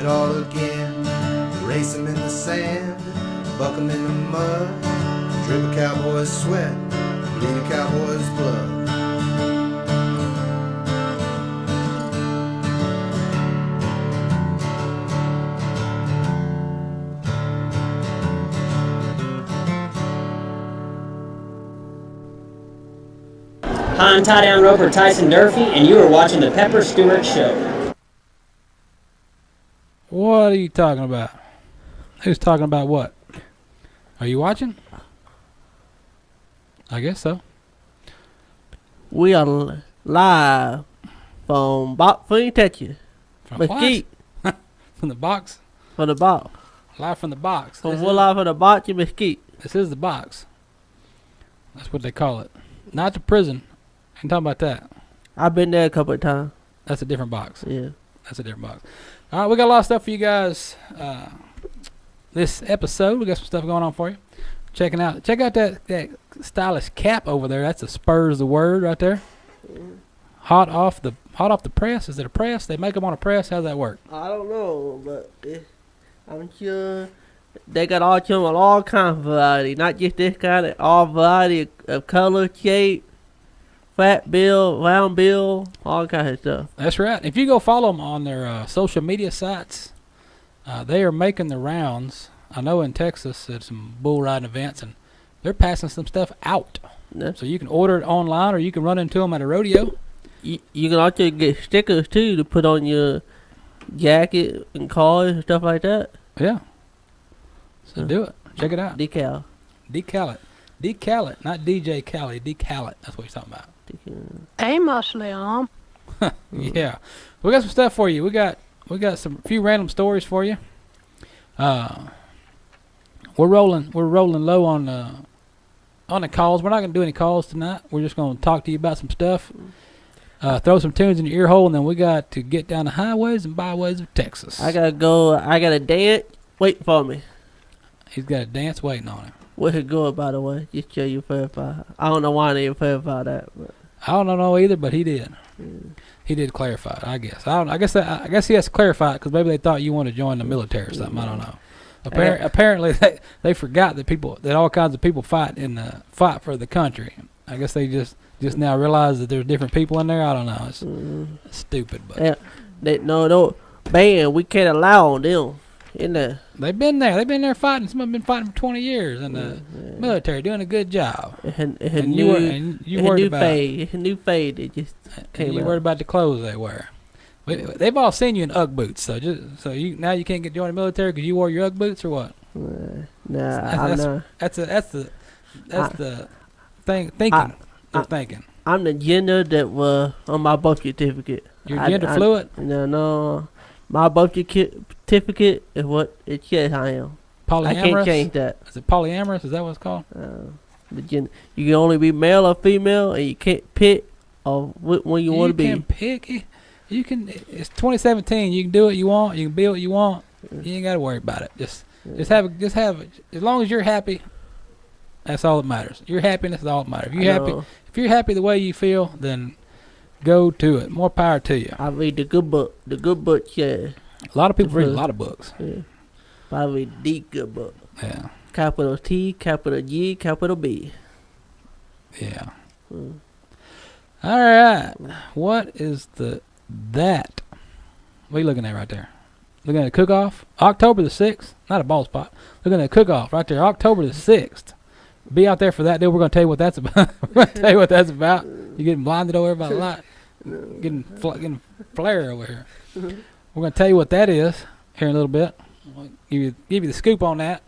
all again. Race 'em in the sand, buck 'em in the mud, drip a cowboy's sweat, bleed a cowboy's blood. Hi, I'm tie-down roper Tyson Durfee, and you are watching the Pepper Stewart Show. What are you talking about? Who's talking about what? Are you watching? I guess so. We are live from Box Free, Texas. From Mesquite. what? From the box? From the box. Live from the box. We're live from the box in Mesquite. This is the box. That's what they call it. Not the prison. Ain't talking about that. I've been there a couple of times. That's a different box. Yeah. That's a different box. All right, we got a lot of stuff for you guys. This episode, we got some stuff going on for you. Check out that stylish cap over there. That's a Spurs the word right there. Hot off the press. Is it a press? They make them on a press. How's that work? I don't know, but I'm sure they got all kinds of variety. Not just this kind, all variety of color, shape, fat bill, round bill, all kinds of stuff. That's right. If you go follow them on their social media sites, they are making the rounds. I know in Texas at some bull riding events, and they're passing some stuff out. Yeah. So you can order it online, or you can run into them at a rodeo. You can also get stickers too to put on your jacket and cars and stuff like that. Yeah. So do it. Check it out. Decal it, not DJ Khaled. Decal it. That's what he's talking about. Hey, Muslim. Yeah, we got some stuff for you. We got some few random stories for you. We're rolling low on the calls. We're not gonna do any calls tonight. We're just gonna talk to you about some stuff. Throw some tunes in your ear hole, and then we got to get down the highways and byways of Texas. I gotta go. I gotta dance. Wait for me. He's got a dance waiting on him. Where's it going, by the way? Just show you verify. I don't know why they didn't verify that, but I don't know either, but he did. He did clarify it, I guess. I guess he has to clarify it because maybe they thought you wanted to join the military or something. I don't know. Apparently, they forgot that all kinds of people fight for the country. I guess they just now realize that there's different people in there. I don't know. It's stupid, but no ban. We can't allow them in there. They've been there. They've been there fighting. Some have been fighting for 20 years in the military, doing a good job. You worried about It's a new fade. They just came you out. worried about the clothes they wear. They've all seen you in Ugg boots, so now you can't join the military because you wore your Ugg boots or what? That's the thing. Thinking. They're thinking. I'm the gender that was on my birth certificate. You're gender fluid? No. My birth certificate is what it says I am. Polyamorous? I can't change that. Is it polyamorous? Is that what it's called? The gender. You can only be male or female, and you can't pick when you want to be. You can pick. You can. It's 2017. You can do what you want. You can be what you want. You ain't got to worry about it. Just have. As long as you're happy, that's all that matters. Your happiness is all that matters. If you're happy the way you feel, then go to it. More power to you. I read the good book. The good book, yeah. A lot of people read a lot of books. Yeah. I read the good book. Yeah. Capital T, capital G, capital B. Yeah. All right. What is that? What are you looking at right there? Looking at a cook-off? October the 6th. Not a ball spot. Looking at a cook-off right there. October the 6th. Be out there for that, dude. We're going to tell you what that's about. We're going to tell you what that's about. You're getting blinded over here by the light. Getting flare over here. We're going to tell you what that is here in a little bit. We'll give you the scoop on that.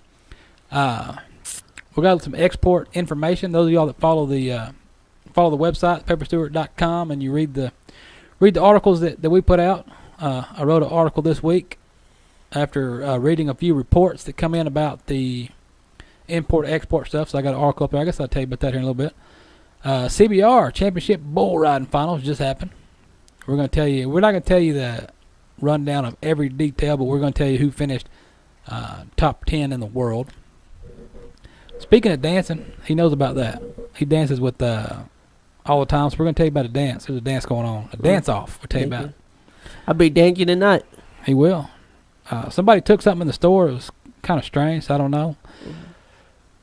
We got some export information. Those of y'all that follow the website, pepperstewart.com, and you read the articles that we put out. I wrote an article this week after reading a few reports that come in about the import-export stuff, so I got an article up there. I guess I'll tell you about that here in a little bit. CBR, Championship Bull Riding Finals, just happened. We're not going to tell you the rundown of every detail, but we're going to tell you who finished top 10 in the world. Speaking of dancing, he knows about that. He dances with all the time, so we're going to tell you about a dance. There's a dance going on. A dance-off we'll tell you about. I'll be dancing tonight. He will. Somebody took something in the store. It was kind of strange. So I don't know.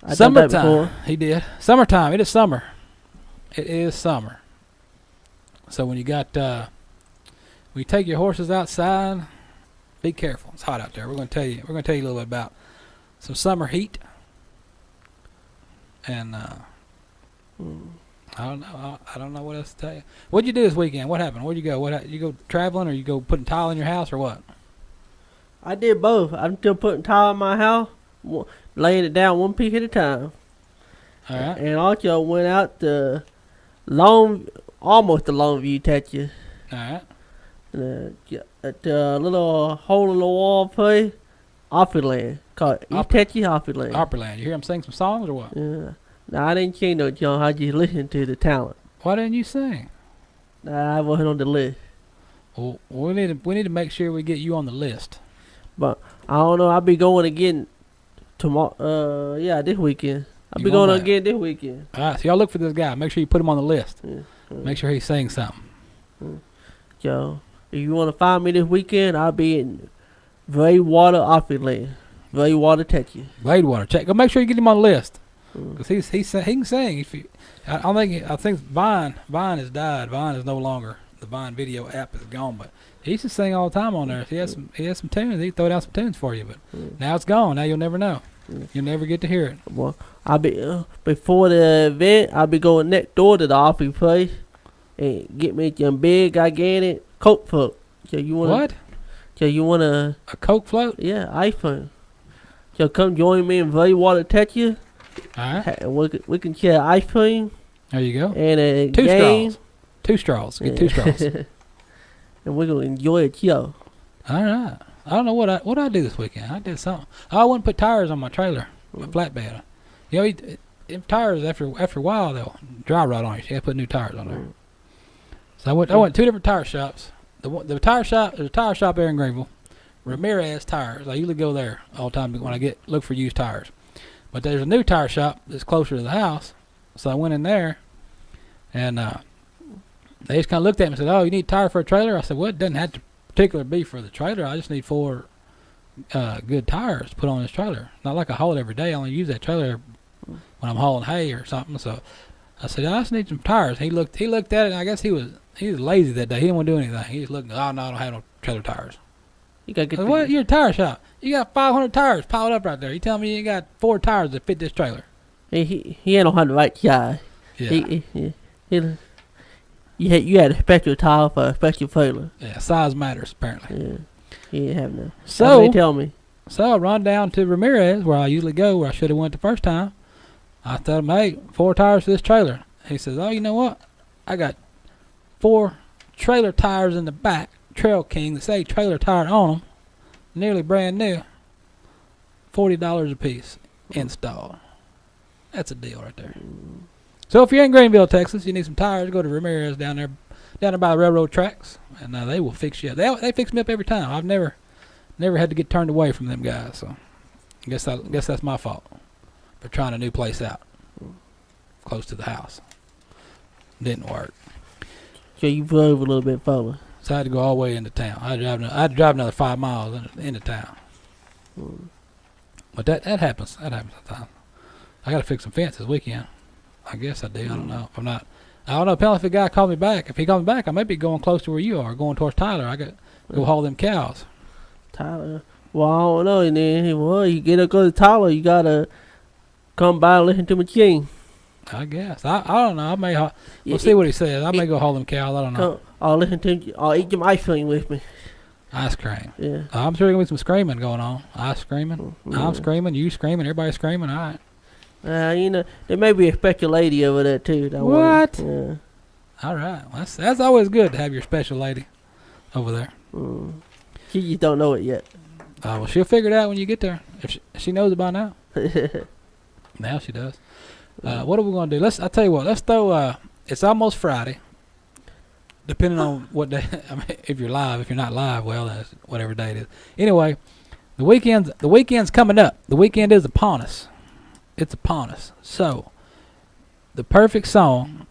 I've done that Summertime. before. He did. Summertime. It is summer. It is summer. So when you got, when you take your horses outside, be careful. It's hot out there. We're going to tell you. We're going to tell you a little bit about some summer heat. And I don't know. I don't know what else to tell you. What'd you do this weekend? What happened? Where'd you go? You go traveling, or you go putting tile in your house, or what? I did both. I'm still putting tile in my house, laying it down one peak at a time. All right. And also went out to almost the Longview, Texas. All right. At the little hole in the wall place, Opryland. Called East Texas Opryland. Opryland. You hear him sing some songs, or what? Yeah. Now, I didn't sing no John. I just listened to the talent. Why didn't you sing? Nah, I wasn't on the list. Well, we need to make sure we get you on the list. But I don't know. I'll be going again tomorrow. This weekend. I'll be going again this weekend. All right, so y'all look for this guy. Make sure you put him on the list. Yeah. Make sure he sings something. So, if you want to find me this weekend, I'll be in Bladewater, Opryland. Bladewater, Texas. Bladewater, check. Go make sure you get him on the list. Because he can sing. I think Vine has died. Vine is no longer. The Vine video app is gone, but he used to sing all the time on there. He has some tunes. He throw down some tunes for you, but now it's gone. Now you'll never know. You'll never get to hear it. Well, I'll be before the event. I'll be going next door to the Opry place and get me some big, gigantic Coke float. So you want What? So you want a Coke float? Yeah, iPhone. So come join me in Bladewater, Texas. All right. And we can share ice cream There you go. and a Two game. straws. Two straws. Get two straws. And we're gonna enjoy it, yo. All right. I don't know what I do this weekend. I did something. I wouldn't put tires on my trailer, my flatbed. You know, tires after a while they'll dry rot on you. So you have to put new tires on there. So I went two different tire shops. The tire shop, there's a tire shop there in Greenville. Ramirez Tires. I usually go there all the time when I look for used tires. But there's a new tire shop that's closer to the house. So I went in there, and they just kind of looked at me and said, "Oh, you need a tire for a trailer?" I said, "Well, it doesn't have to particularly be for the trailer. I just need 4 good tires to put on this trailer. Not like I haul it every day. I only use that trailer when I'm hauling hay or something." So I said, "I just need some tires." He looked at it, and I guess he was lazy that day. He didn't want to do anything. He just looked, "Oh, no, I don't have no trailer tires." You gotta get What? You're a tire shop. You got 500 tires piled up right there. You tell me you ain't got 4 tires that fit this trailer? He ain't on the right size. Yeah. You had a special tile for a special trailer. Yeah, size matters, apparently. Yeah. He didn't have none. So, They tell me. So I run down to Ramirez, where I usually go, where I should have went the first time. I told him, "Hey, 4 tires for this trailer." He says, "Oh, you know what? I got 4 trailer tires in the back, Trail King, that say trailer tire on them, nearly brand new, $40 a piece, installed." That's a deal right there. So if you're in Greenville, Texas, you need some tires, go to Ramirez down there by the railroad tracks, and they will fix you up. They fix me up every time. I've never had to get turned away from them guys. So I guess that's my fault for trying a new place out close to the house. Didn't work. So you drove a little bit further. So I had to go all the way into town. I had to drive another 5 miles into town. But that happens. That happens sometimes. I got to fix some fence this weekend. I guess I do. I don't know. I don't know. Apparently, if the guy called me back, if he called me back, I may be going close to where you are, going towards Tyler. I got go haul them cows. Tyler. Well, I don't know. And then, you get to go to Tyler, you gotta come by and listen to machine. I guess. I don't know. We'll see what he says. I may go haul them cows. I don't know. I'll listen to. I'll eat some ice cream with me. Ice cream. Yeah. I'm sure there's going to be some screaming going on. Ice screaming. I'm screaming. You screaming. Everybody's screaming. All right. There may be a special lady over there too. What? Yeah. All right. Well, that's always good to have your special lady over there. She just don't know it yet. Well, she'll figure it out when you get there. If she knows it by now. Now she does. What are we going to do? I tell you what. Let's throw. It's almost Friday. Depending on what day. I mean, if you're live. If you're not live, well, that's whatever day it is. Anyway, the weekend's coming up. The weekend is upon us. It's upon us. So, the perfect song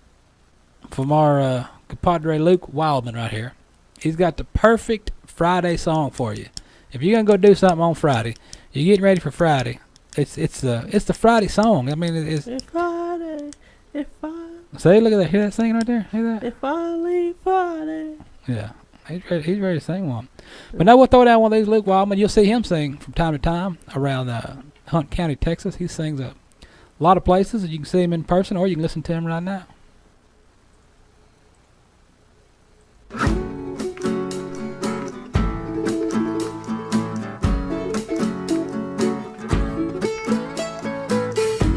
from our compadre Luke Wyldmon right here. He's got the perfect Friday song for you. If you're gonna go do something on Friday, you're getting ready for Friday. It's the Friday song. I mean, it's Friday. It's Friday. See, look at that. Hear that singing right there? Hear that? It's finally Friday. Yeah, he's ready to sing one. But now we'll throw down one of these Luke Wyldmon. You'll see him sing from time to time around Hunt County, Texas. He sings a lot of places. You can see him in person, or you can listen to him right now.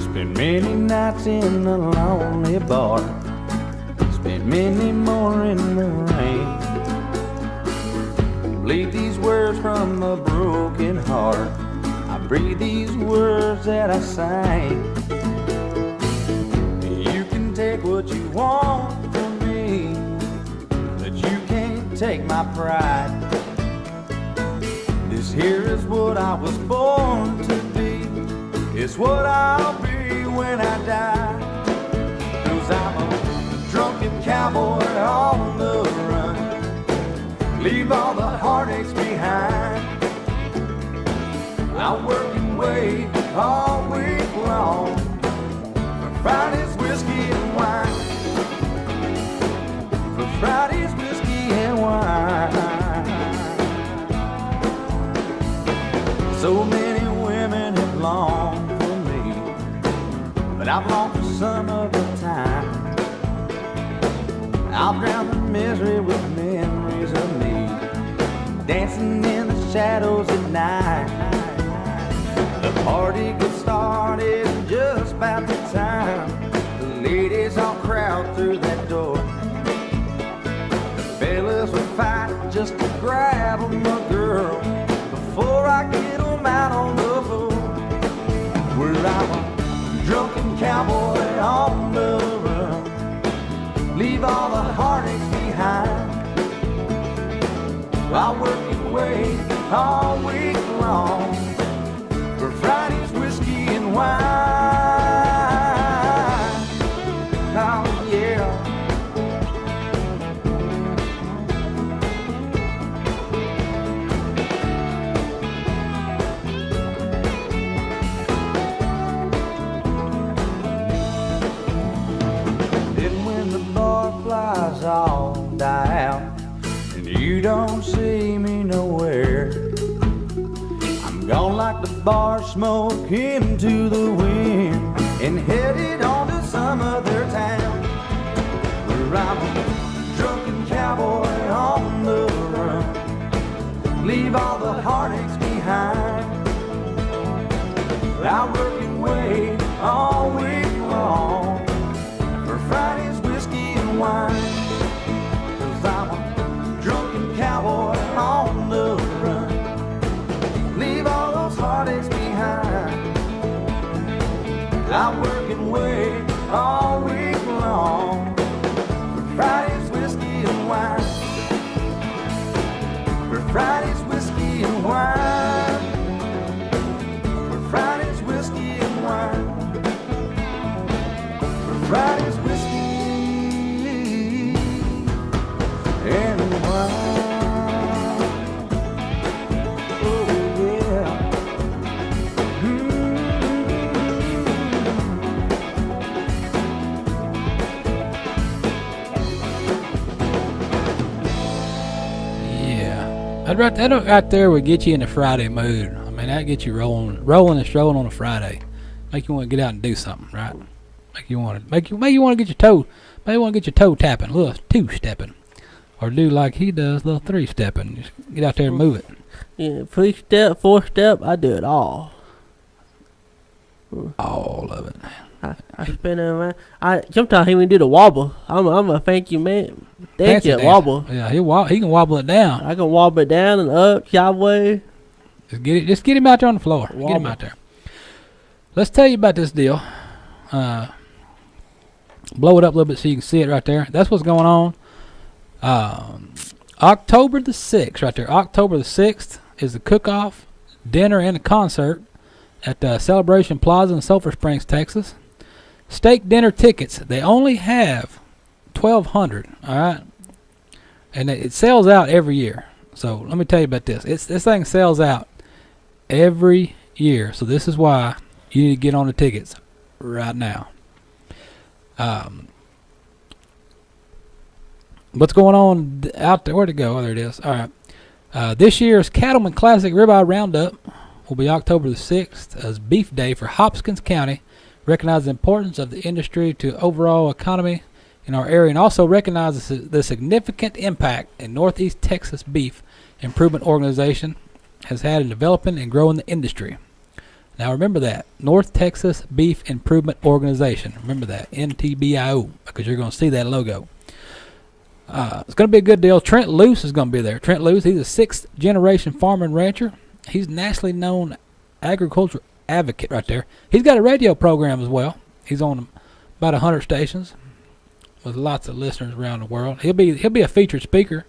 Spent many nights in a lonely bar. Spent many more in the rain. Bleed these words from a broken heart. I breathe these words that I sing. You can take what you want from me, but you can't take my pride. This here is what I was born to be. It's what I'll be when I die. 'Cause I'm a drunken cowboy on the run. Leave all the heartaches behind. I work and wait all week long for Friday's whiskey and wine. For Friday's whiskey and wine. So many women have longed for me, but I've longed for some of the time. I'll drown the misery with memories of me, dancing in the shadows at night. The party gets started just about the time the ladies all crowd through that door. The fellas will fight just to grab 'em a girl before I get 'em out on the floor. Where I'm a drunken cowboy on the run. Leave all the heartaches behind. I work and wait all week long for Friday's whiskey and wine. Oh yeah. Then when the barflies all die out and you don't see me nowhere, I'm gone like the bar smoke into the wind and headed on to some other town where I'm a drunken cowboy on the run. Leave all the heartaches behind. I work and wait all week long for Friday's whiskey and wine. 'Cause I'm a drunken cowboy on the run. Leave all those heartaches behind. I work and wait all week long for Friday's whiskey and wine. For Friday's whiskey and wine. For Friday's whiskey and wine. For Friday's whiskey and wine. That right there would get you in the Friday mood. I mean, that gets you rolling and strolling on a Friday. Make you want to get out and do something, right? Make you want to get your toe, maybe want to get your toe tapping, a little 2-stepping, or do like he does, a little 3-stepping. Just get out there and move it. Yeah, 3-step, 4-step, I do it all. All of it. I spin it around. Sometimes he even do the wobble. I'm a fancy man. Thank you, Fancy wobble. dancer. Yeah, he can wobble it down. I can wobble it down and up, sideways. Just get him out there on the floor. Wobble. Get him out there. Let's tell you about this deal. Blow it up a little bit so you can see it right there. That's what's going on. October the 6th, right there. October the 6th is the cook-off, dinner, and a concert at Celebration Plaza in Sulphur Springs, Texas. Steak dinner tickets, they only have 1,200, all right? And it sells out every year. So let me tell you about this. This thing sells out every year. So this is why you need to get on the tickets right now. What's going on out there? Where'd it go? Oh, there it is. All right. This year's Cattleman Classic Ribeye Roundup will be October the 6th as Beef Day for Hopkins County. Recognize the importance of the industry to overall economy in our area, and also recognizes the significant impact in Northeast Texas Beef Improvement Organization has had in developing and growing the industry. Now remember that, North Texas Beef Improvement Organization. Remember that, NTBIO, because you're going to see that logo. It's going to be a good deal. Trent Luce is going to be there. Trent Luce, he's a sixth-generation farmer and rancher. He's nationally known agricultural advocate right there. He's got a radio program as well. He's on about 100 stations with lots of listeners around the world. He'll be a featured speaker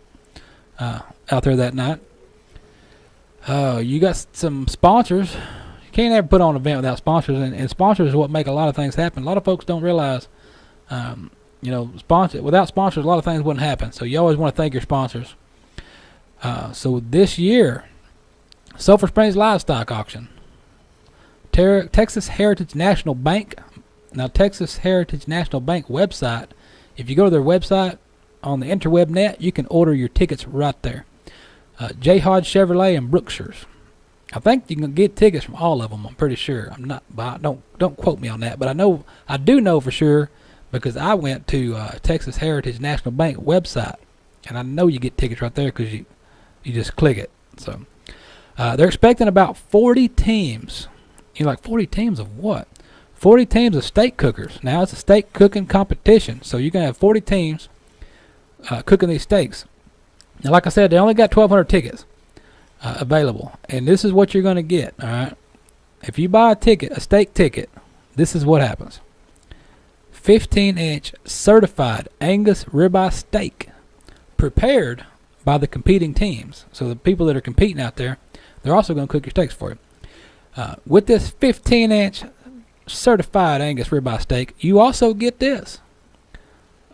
out there that night. You got some sponsors. You can't ever put on an event without sponsors, and sponsors is what make a lot of things happen. A lot of folks don't realize, without sponsors, a lot of things wouldn't happen. So you always want to thank your sponsors. So this year, Sulphur Springs Livestock Auction, Texas Heritage National Bank. Now, Texas Heritage National Bank website, if you go to their website on the interweb net, you can order your tickets right there. J. Hodge Chevrolet and Brookshire's. I think you can get tickets from all of them. I'm pretty sure. I'm not. Don't quote me on that, but I do know for sure because I went to Texas Heritage National Bank website, and I know you get tickets right there because you just click it. So they're expecting about 40 teams. You're like, 40 teams of what? 40 teams of steak cookers. Now it's a steak cooking competition, so you're gonna have 40 teams cooking these steaks. Now, like I said, they only got 1,200 tickets available, and this is what you're gonna get. All right, if you buy a steak ticket, this is what happens: 15-inch certified Angus ribeye steak, prepared by the competing teams. So the people that are competing out there, they're also gonna cook your steaks for you. With this 15-inch certified Angus ribeye steak, you also get this: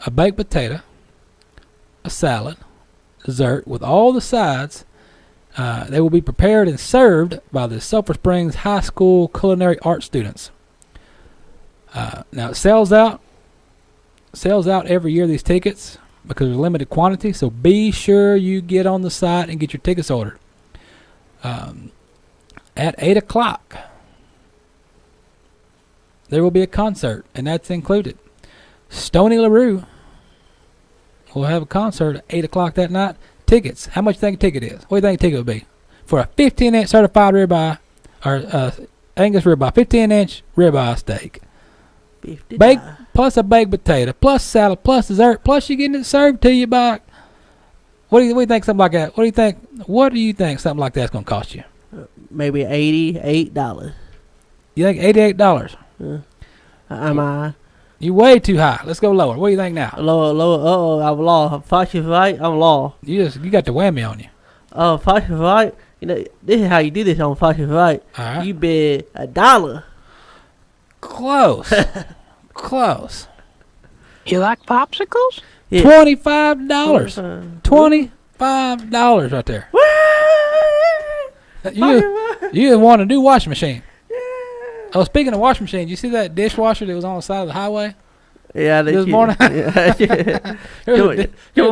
a baked potato, a salad, dessert with all the sides. They will be prepared and served by the Sulphur Springs High School culinary arts students. Now it sells out every year, these tickets, because they're limited quantity. So be sure you get on the site and get your tickets ordered. At 8 o'clock, there will be a concert, and that's included. Stoney LaRue will have a concert at 8 o'clock that night. Tickets, how much do you think a ticket is? What do you think a ticket would be? For a 15-inch certified ribeye, or Angus ribeye, 15-inch ribeye steak. Baked, plus a baked potato, plus salad, plus dessert, plus you're getting it served to you by, what do you think something like that? What do you think something like that's going to cost you? Maybe $88. You think $88? Am I? You way too high. Let's go lower. What do you think now? Lower. I'm lost. Falsified. I'm lost. You got the whammy on you. Falsified. This is how you do this on Falsified. All right. You bet $1. Close. Close. You like popsicles? Yeah. $25. $25 right there. You want a new washing machine. Oh, speaking of washing machine, you see that dishwasher that was on the side of the highway? Yeah, this morning. Yeah. Come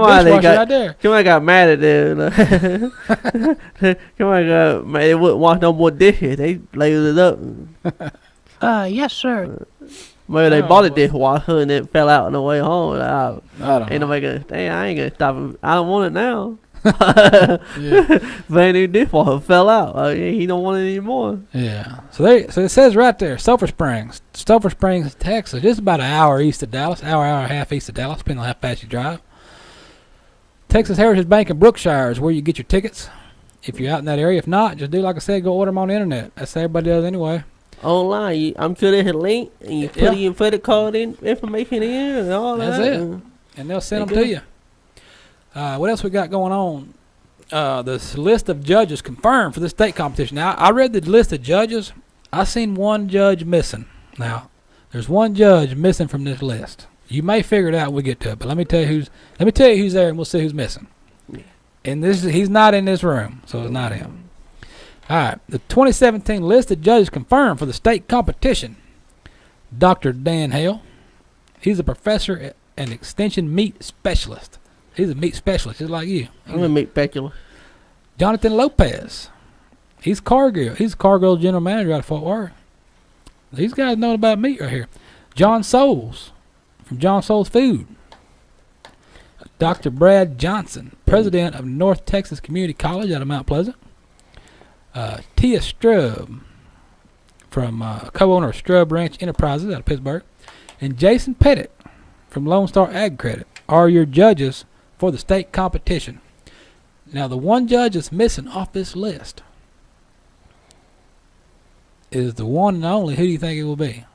on, right there. Come on, got mad at them. Come on, they wouldn't wash no more dishes. They laid it up. Yes, sir. Maybe they bought a dishwasher and it fell out on the way home. I don't know. Nobody gonna, dang, I ain't gonna stop him. I don't want it now. Brand new dishwasher fell out. He don't want it anymore. Yeah. So it says right there, Sulphur Springs, Texas. Just about an hour east of Dallas, hour and a half east of Dallas, depending on how fast you drive. Texas Heritage Bank in Brookshire is where you get your tickets if you're out in that area. If not, just do like I said, go order them on the internet. That's how everybody does anyway. Online, I'm sure there's a link, and you put your credit card information in and all that. That's it. And they'll send them to you. What else we got going on? This list of judges confirmed for the state competition. Now, I read the list of judges. I seen one judge missing. Now, there's one judge missing from this list. You may figure it out when we get to it, but let me tell you who's there, and we'll see who's missing. And he's not in this room, so it's not him. All right. The 2017 list of judges confirmed for the state competition. Dr. Dan Hale. He's a professor and extension meat specialist. He's a meat specialist, just like you. I'm a meat specialist. Jonathan Lopez. He's Cargill. He's Cargill's general manager out of Fort Worth. These guys know about meat right here. John Souls from John Souls Food. Dr. Brad Johnson, president of North Texas Community College out of Mount Pleasant. Tia Strub, from co-owner of Strub Ranch Enterprises out of Pittsburgh. And Jason Pettit from Lone Star Ag Credit are your judges for the state competition. Now, the one judge that's missing off this list is the one and only. Who do you think it will be?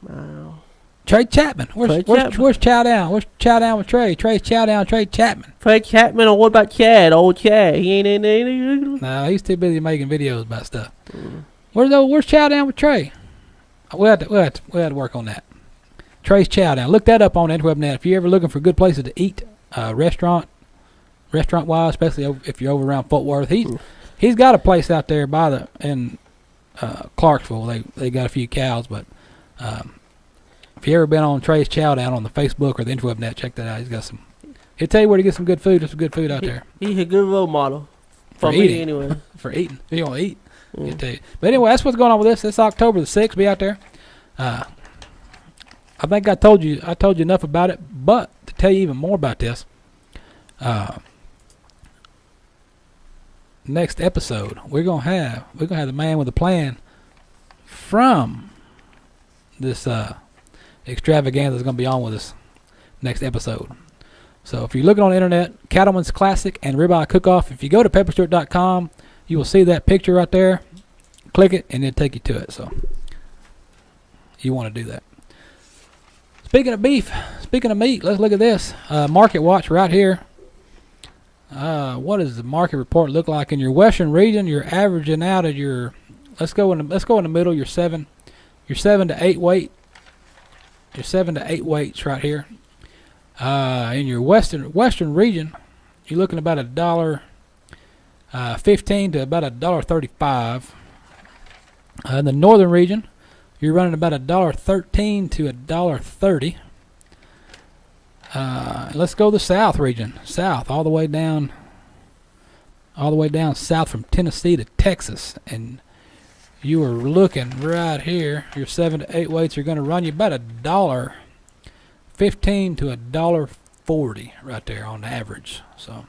Wow. Trey Chapman. Where's Chow Down? Where's Chow Down with Trey? Trey's Chow Down, Trey Chapman. Trey Chapman, or what about Chad? Old Chad. He ain't in there. No, he's too busy making videos about stuff. Where's Chow Down with Trey? We'll have to work on that. Trey's Chow Down. Look that up on the interweb net. If you're ever looking for good places to eat, restaurant wise, especially if you're over around Fort Worth, he's got a place out there in Clarksville. They got a few cows, but if you ever been on Trey's Chow Down on the Facebook or the interweb net, check that out. He's got some. He'll tell you where to get some good food. There's some good food out there. He's a good role model for me eating. anyway. For eating. If you want to eat, he'll tell you. But anyway, that's what's going on with this. This October the 6th. Be out there. I think I told you enough about it, but to tell you even more about this, next episode we're gonna have the man with a plan from this extravaganza that's gonna be on with us next episode. So if you're looking on the internet, Cattleman's Classic and Ribeye Cook-Off, if you go to pepperstewart.com, you will see that picture right there. Click it and it'll take you to it. So you want to do that. Speaking of beef, speaking of meat, let's look at this. Market watch right here. What does the market report look like in your western region? You're averaging out at your. Let's go in the middle. Your 7 to 8 weight. Your 7 to 8 weights right here. In your western region, you're looking about $1.15 to about $1.35. In the northern region, you're running about $1.13 to $1.30. Let's go to the south region. South, all the way down south from Tennessee to Texas. And you are looking right here. Your 7 to 8 weights are going to run you about $1.15 to $1.40 right there on average. So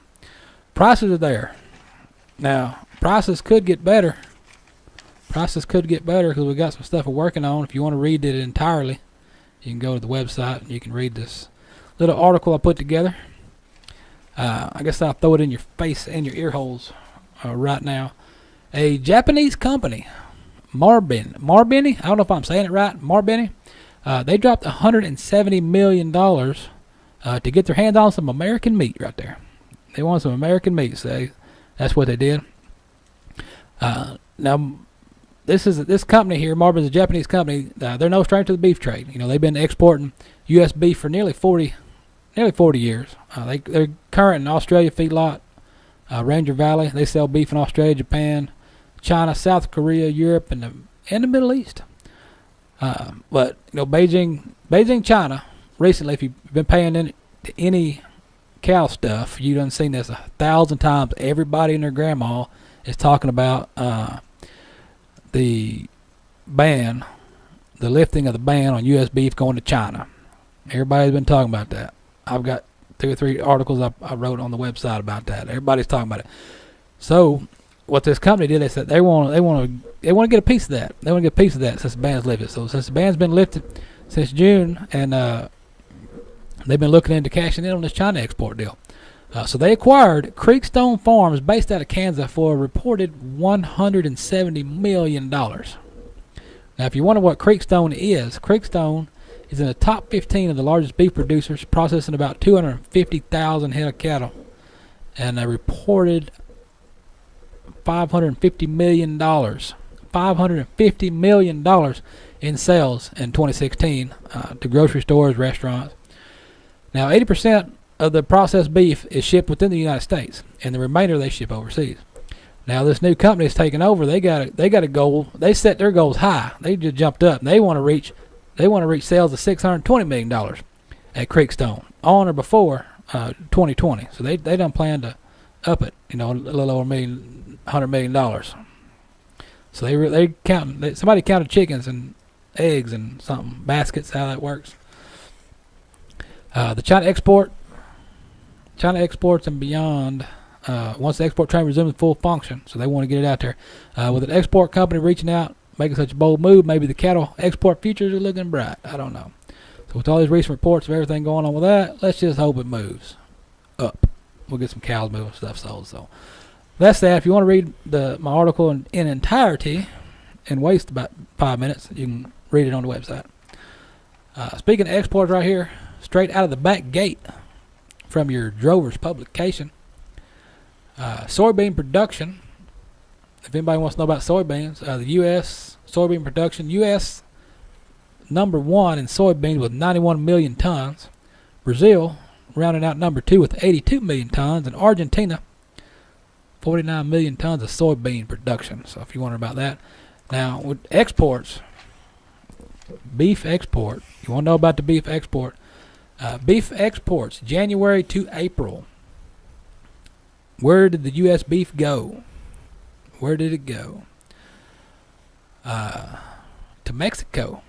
prices are there. Now, prices could get better. Prices could get better because we got some stuff we're working on. If you want to read it entirely, you can go to the website and you can read this little article I put together. I guess I'll throw it in your face and your ear holes right now. A Japanese company, Marubeni, I don't know if I'm saying it right, Marubeni, they dropped $170 million to get their hands on some American meat right there. They want some American meat, so that's what they did. Now, this company here, Marubeni's a Japanese company. They're no stranger to the beef trade. You know, they've been exporting U.S. beef for nearly 40 years. They're current in Australia feedlot, Ranger Valley. They sell beef in Australia, Japan, China, South Korea, Europe, and the Middle East. But you know, Beijing, China. Recently, if you've been paying any cow stuff, you done seen this 1,000 times. Everybody and their grandma is talking about the lifting of the ban on U.S. beef going to China. Everybody's been talking about that. I've got 2 or 3 articles I wrote on the website about that. Everybody's talking about it. So what this company did, they said they want to get a piece of that. They want to get a piece of that since the ban's lifted. So since the ban's been lifted since June, and they've been looking into cashing in on this China export deal. So they acquired Creekstone Farms based out of Kansas for a reported $170 million. Now, if you wonder what Creekstone is in the top 15 of the largest beef producers, processing about 250,000 head of cattle, and a reported $550 million in sales in 2016 to grocery stores, restaurants. Now, 80% of the processed beef is shipped within the United States, and the remainder they ship overseas. Now this new company is taking over. They got a goal. They set their goals high. They just jumped up. And they want to reach sales of $620 million at Creekstone on or before 2020. So they done plan to up it. A little over $100 million. So they counting. Somebody counted chickens and eggs and something baskets. How that works. The China exports and beyond. Once the export train resumes full function, so they want to get it out there. With an export company reaching out, making such a bold move, maybe the cattle export futures are looking bright. I don't know. So with all these recent reports of everything going on with that, let's just hope it moves up. We'll get some cows moving, stuff sold. So that's that. If you want to read my article in entirety and waste about 5 minutes, you can read it on the website. Speaking of exports right here, straight out of the back gate from your Drover's publication. Soybean production. If anybody wants to know about soybeans, the U.S. soybean production, U.S. number 1 in soybeans with 91 million tons. Brazil rounding out number 2 with 82 million tons, and Argentina 49 million tons of soybean production. So if you wonder about that. Now with exports, beef export. You want to know about the beef export? Beef exports January to April. Where did the U.S. beef go? Where did it go? To Mexico.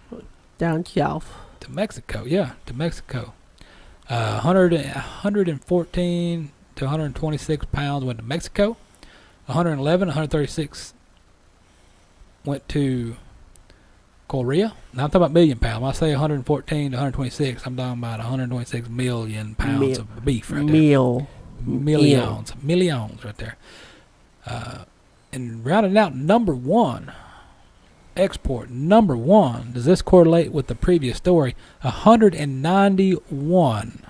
Down south. To Mexico, yeah, to Mexico. 114 to 126 pounds went to Mexico. 111, 136 went to Korea. Now I'm talking about million pounds. When I say 114 to 126, I'm talking about 126 million pounds of beef right there. Millions right there. And rounding out number 1 export, number 1, does this correlate with the previous story? 191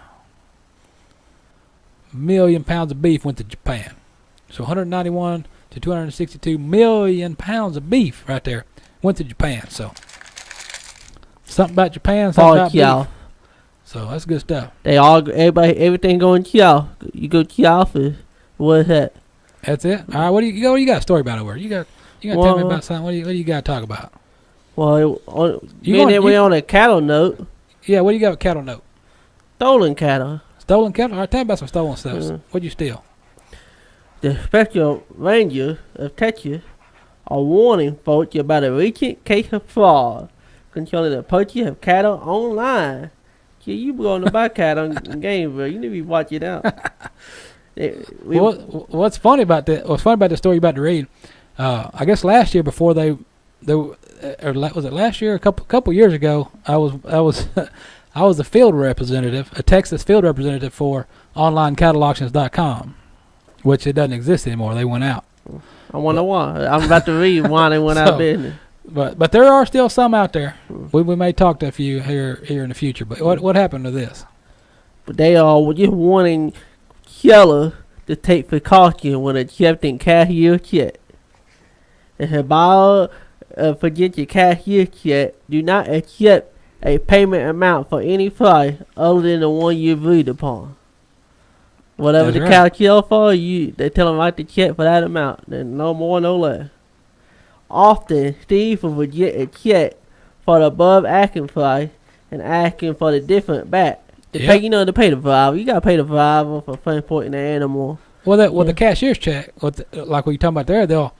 million pounds of beef went to Japan. So 191 to 262 million pounds of beef right there went to Japan. So something about Japan, something about beef. So that's good stuff. Everything going Kiao. You go Kiao for what's that? That's it. All right. What do you got a story about over there? You got tell me about something. What do you got to talk about? Well, we're on a cattle note. Yeah. What do you got with cattle note? Stolen cattle. Stolen cattle. All right. Tell me about some stolen stuff. What'd you steal? The Special Ranger of Texas are warning folks about a recent case of fraud concerning the purchase of cattle online. Yeah, you going to buy cattle on game, bro. You need to be watching out. What's funny about that? What's funny about the story you're about to read? I guess last year before was it last year? A couple years ago, I was I was a field representative, a Texas field representative for OnlineCattleAuctions.com, which it doesn't exist anymore. They went out. I wonder why. I'm about to read why they went out of business. But there are still some out there. We may talk to a few here in the future. But what happened to this? But they are just wanting sellers to take precaution when accepting cashier check. If a buyer forgets your cashier check, do not accept a payment amount for any price other than the one you agreed upon. Whatever the cow kill for, they tell them write the check for that amount. Then no more, no less. Often, Steve will forget a check for the above asking price and asking for the different back. To pay the driver. You gotta pay the driver for transporting the animal. Well, the cashier's check, like what you're talking about there, they'll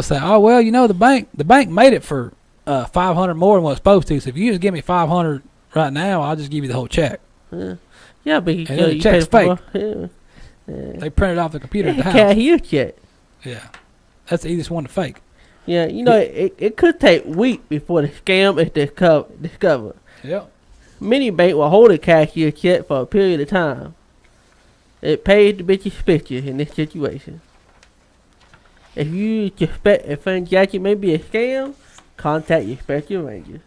say, oh well, the bank made it for $500 more than what it's supposed to. So if you just give me $500 right now, I'll just give you the whole check. Yeah, but the check's fake. They print it off the computer at the house. Cashier check. Yeah, that's the easiest one to fake. Yeah, it could take weeks before the scam is discovered. Yep. Many banks will hold a cashier check for a period of time. It pays to be suspicious in this situation. If you suspect a transaction may be a scam, contact your special ranger.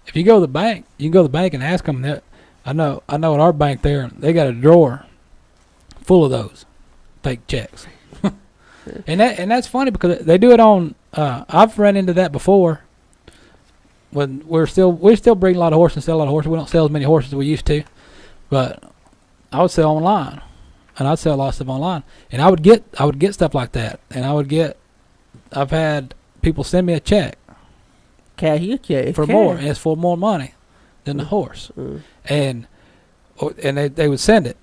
If you go to the bank, you can go to the bank and ask them that. I know at our bank there, they got a drawer full of those fake checks. and that's funny because they do it on. I've run into that before. When we still breed a lot of horses and sell a lot of horses. We don't sell as many horses as we used to, but I would sell online, and I'd sell a lot of stuff online, and I would get stuff like that, and I've had people send me a check for more, and it's for more money than the horse, and they would send it,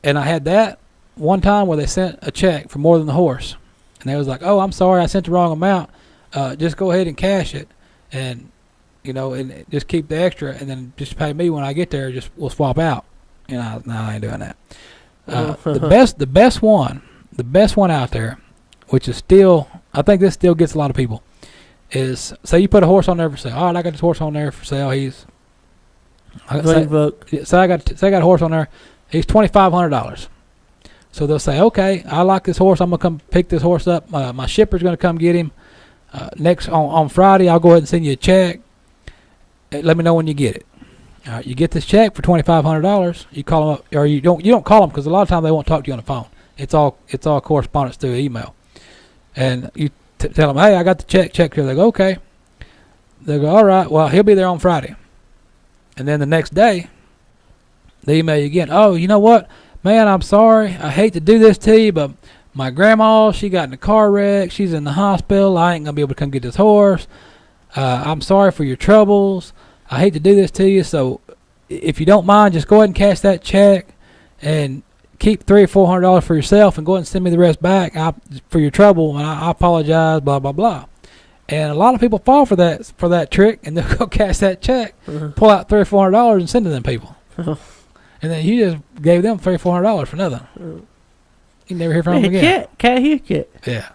and I had that one time where they sent a check for more than the horse, and they was like, "Oh, I'm sorry, I sent the wrong amount. Just go ahead and cash it, and and just keep the extra, and then just pay me when I get there. We'll swap out." No, I ain't doing that. The best one out there, which is still, I think this still gets a lot of people, is say you put a horse on there for sale. All right, I got this horse on there for sale. Say I got a horse on there. He's $2,500. So they'll say, okay, I like this horse. I'm gonna come pick this horse up. My shipper's gonna come get him next on Friday. I'll go ahead and send you a check. Let me know when you get it. All right, you get this check for $2,500. You call them up, or you don't call them, because a lot of times they won't talk to you on the phone. It's all correspondence through email. And you tell them, hey, I got the check here. They go, okay. They go, all right, well, he'll be there on Friday. And then the next day, they email you again. Oh, you know what? Man, I'm sorry. I hate to do this to you, but my grandma, she got in a car wreck. She's in the hospital. I ain't going to be able to come get this horse. I'm sorry for your troubles. I hate to do this to you, so if you don't mind, just go ahead and cash that check and keep $300 or $400 for yourself, and go ahead and send me the rest back for your trouble, and I apologize, blah, blah, blah. And a lot of people fall for that trick, and they'll go cash that check, pull out $300 or $400 and send to them people. And then you just gave them $300 or $400 for nothing. You never hear from them again. Cashier check. Yeah.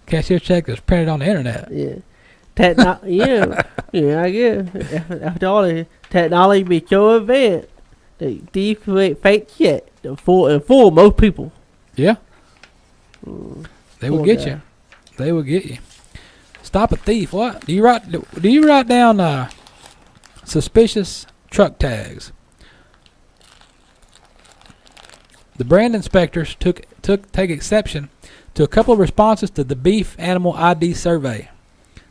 Cashier check that's printed on the internet. Yeah. Yeah, I guess. After all the technology be so advanced, they create fake check and fool most people. Yeah. They will get you. They will get you. Stop a thief. What? Do you write down suspicious truck tags? The brand inspectors take exception to a couple of responses to the Beef Animal ID survey.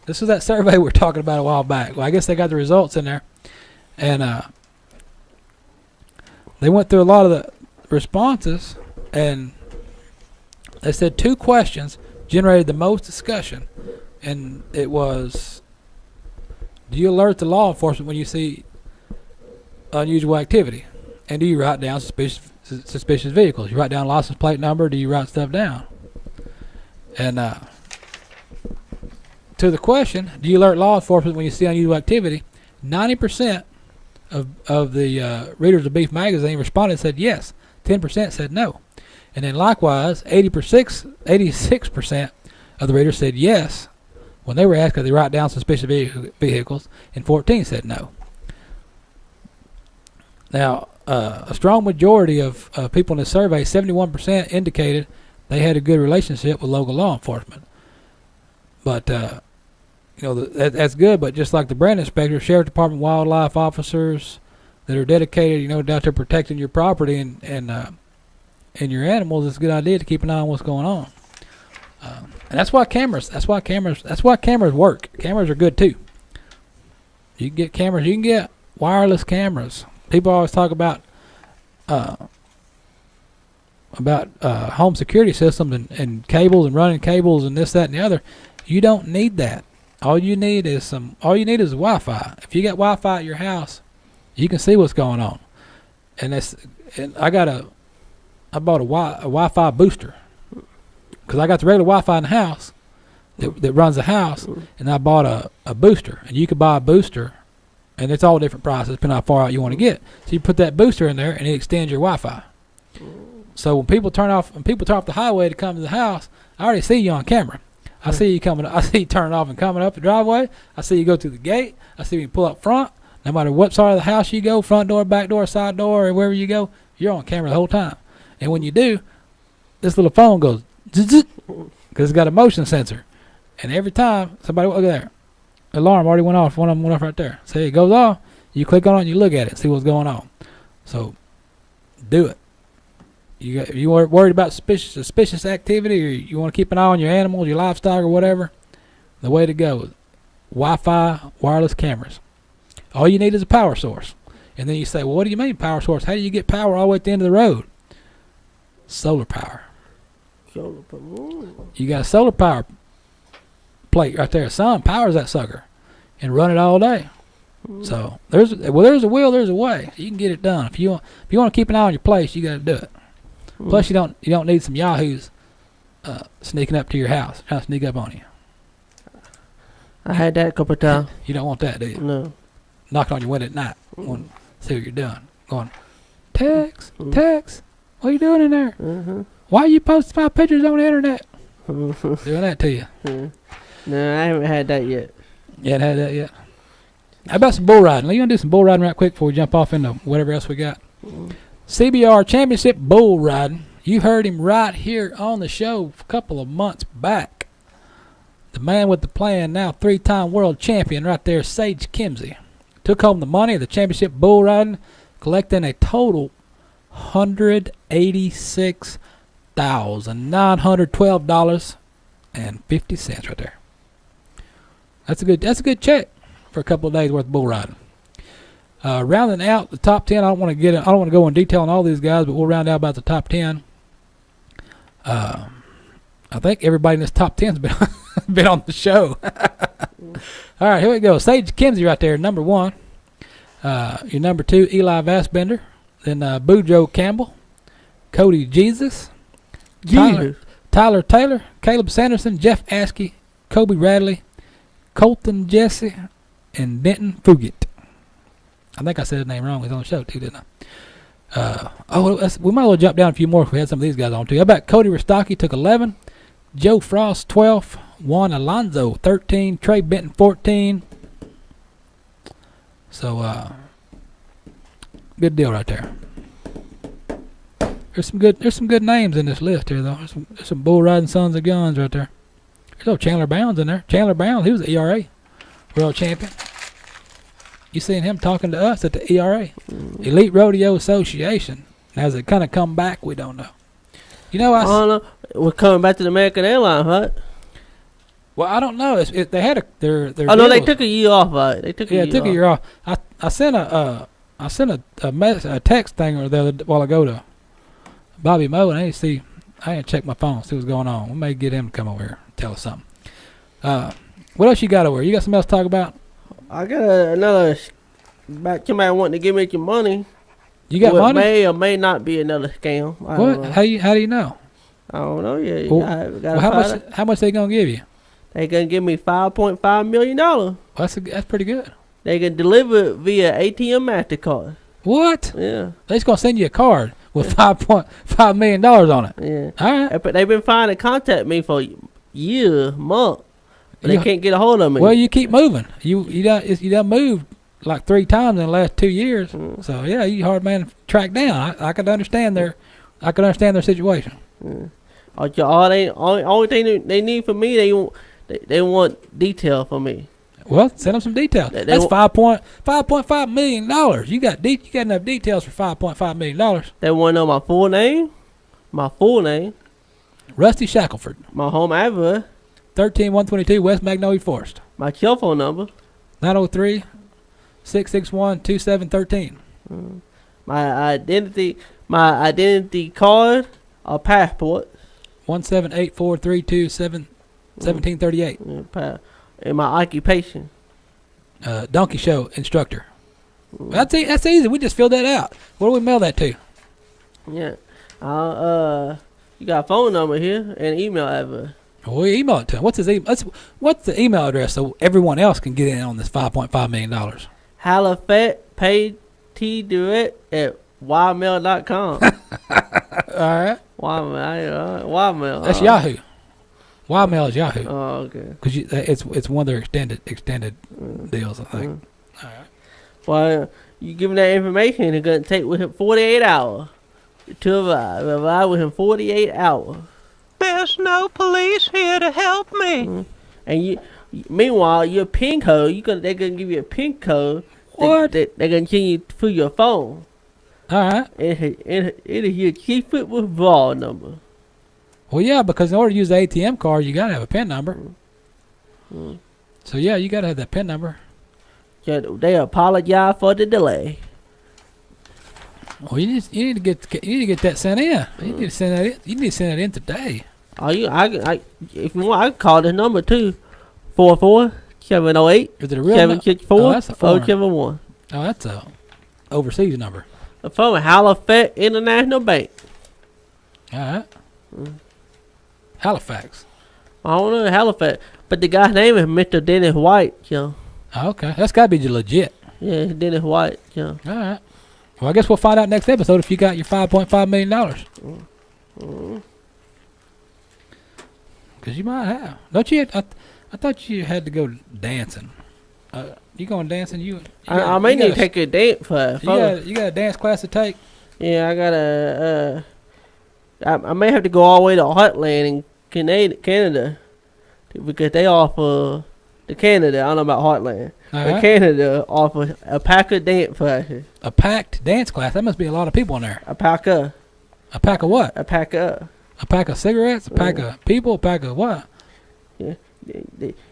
This was that survey we were talking about a while back. Well, I guess they got the results in there. And they went through a lot of the responses, and they said 2 questions generated the most discussion. And it was, do you alert the law enforcement when you see unusual activity? And do you write down suspicious vehicles? You write down license plate number? Do you write stuff down? And to the question, do you alert law enforcement when you see unusual activity, 90% of the readers of Beef Magazine responded and said yes. 10% said no. And then likewise, 86% of the readers said yes when they were asked could they write down suspicious vehicles, and 14 said no. Now, a strong majority of people in this survey, 71%, indicated they had a good relationship with local law enforcement. But that's good, but just like the brand inspector, sheriff department, wildlife officers that are dedicated, out there protecting your property and your animals, it's a good idea to keep an eye on what's going on. And that's why cameras work. Cameras are good too. You can get cameras, you can get wireless cameras. People always talk about home security systems and cables and running cables and this, that, and the other. You don't need that. All you need is Wi-Fi. If you got Wi-Fi at your house, you can see what's going on. And I bought a Wi-Fi booster because I got the regular Wi-Fi in the house that runs the house, and I bought a booster. And you could buy a booster, and it's all different prices depending on how far out you want to get. So you put that booster in there, and it extends your Wi-Fi. So when people turn off the highway to come to the house, I already see you on camera. I see you coming. I see you turning off and coming up the driveway. I see you go through the gate. I see you pull up front. No matter what side of the house you go, front door, back door, side door, or wherever you go, you're on camera the whole time. And when you do, this little phone goes zzz, because it's got a motion sensor. And every time somebody, look there, alarm already went off. One of them went off right there. So it goes off. You click on it and you look at it, see what's going on. So do it. You worried about suspicious activity, or you want to keep an eye on your animals, your livestock, or whatever, the way to go is Wi-Fi wireless cameras. All you need is a power source. And then you say, well, what do you mean power source? How do you get power all the way at the end of the road? Solar power. You got a solar power plate right there. Sun powers that sucker and run it all day. So there's a will, there's a way. You can get it done. If you want to keep an eye on your place, you got to do it. Plus, you don't need some yahoos sneaking up to your house, trying to sneak up on you. I had that a couple of times. You don't want that, do you? No. Knocking on your window at night, want to see what you're doing. Going, Tex, what are you doing in there? Why are you posting 5 pictures on the internet? Doing that to you. No, I haven't had that yet. You haven't had that yet? How about some bull riding? You want to do some bull riding right quick before we jump off into whatever else we got? CBR Championship Bull Riding. You heard him right here on the show a couple of months back. The man with the plan, now 3-time world champion right there, Sage Kimsey. Took home the money of the championship bull riding, collecting a total $186,912.50 right there. That's a good check for a couple of days worth of bull riding. Rounding out the top 10, I don't want to go in detail on all these guys, but we'll round out about the top 10. I think everybody in this top 10's been on the show. All right, here we go. Sage Kimsey right there, number 1. Your number 2, Eli Vassbender. Then Boudreaux Campbell, Cody Jesus, Tyler Taylor, Caleb Sanderson, Jeff Askey, Kobe Radley, Colton Jesse, and Denton Fugit. I think I said his name wrong. He's on the show too, didn't I? We might as well jump down a few more if we had some of these guys on too. How about Cody Rostocki took 11, Joe Frost 12, Juan Alonzo 13, Trey Benton 14. So good deal right there. There's some good names in this list here though. There's some bull riding sons of guns right there. There's no Chandler Bounds in there. Chandler Bounds, he was the ERA world champion. You seen him talking to us at the ERA, Elite Rodeo Association. Now, has it kind of come back? We don't know. You know, I don't know. We're coming back to the American Airlines, right? Well, I don't know. They had their. Oh no, they took a year off, right? They took a year off. I sent a text thing or the other while ago to Bobby Moe, and I didn't check my phone, see what's going on. We may get him to come over here and tell us something. What else you got over here? You got something else to talk about? I got another. Somebody wanting to give me your money. You got money? May or may not be another scam. What? How do you know? I don't know yet. How much they gonna give you? They gonna give me $5.5 million. Well, that's pretty good. They can deliver it via ATM MasterCard. What? Yeah. They just gonna send you a card with $5.5 million on it. Yeah. All right. But they've been trying to contact me for years, months. But they can't get a hold of me. Well, you keep moving. You done moved like 3 times in the last 2 years. So yeah, you hard man to track down. I could understand their situation. Only thing they need from me, they want detail from me. Well, send them some details. That's $5.5 million. You got enough details for $5.5 million. They want to know my full name, Rusty Shackelford, my home address, 13122 West Magnolia Forest, my cell phone number, 903-661-2713. My identity card or passport, 17843271738. And my occupation, donkey show instructor. That's easy. We just filled that out. Where do we mail that to? Yeah. You got a phone number here and email address. Well, we email it to him. What's his email? What's the email address so everyone else can get in on this $5.5 million? Halifax paid T direct at ymail.com. All right. Ymail. That's Yahoo. Ymail is Yahoo. Oh, okay. Because it's one of their extended deals, I think. All right. Well, you give him that information, it's going to take with him 48 hours to arrive. Arrive within 48 hours. There's no police here to help me. And meanwhile, your PIN code, they're going to give you a PIN code. What? They're going to send you through your phone. All right. It is your secret withdrawal number. Well, yeah, because in order to use the ATM card, you got to have a PIN number. So, yeah, you got to have that PIN number. Yeah, they apologize for the delay. Well, you need to get that sent in. You need to send that in. You need to send that in today. Oh, if you want, I can call this number too. 44-708. Is it a real 764 Oh, that's a foreign. 071. Oh, that's a overseas number. From Halifax International Bank. All right. Halifax. I don't know Halifax, but the guy's name is Mr. Dennis White. Oh, okay, that's got to be legit. Yeah, it's Dennis White. All right. Well, I guess we'll find out next episode if you got your $5.5 million. Because you might have. Don't you? I thought you had to go dancing. You going dancing? I may need to take a dance for you got a dance class to take? Yeah, I got I may have to go all the way to Heartland in Canada. Because they offer the Canada. I don't know about Heartland. But Canada offer a pack of dance classes. A packed dance class? That must be a lot of people in there. A pack of. A pack of what? A pack of. A pack of cigarettes? A pack of people? A pack of what? Yeah.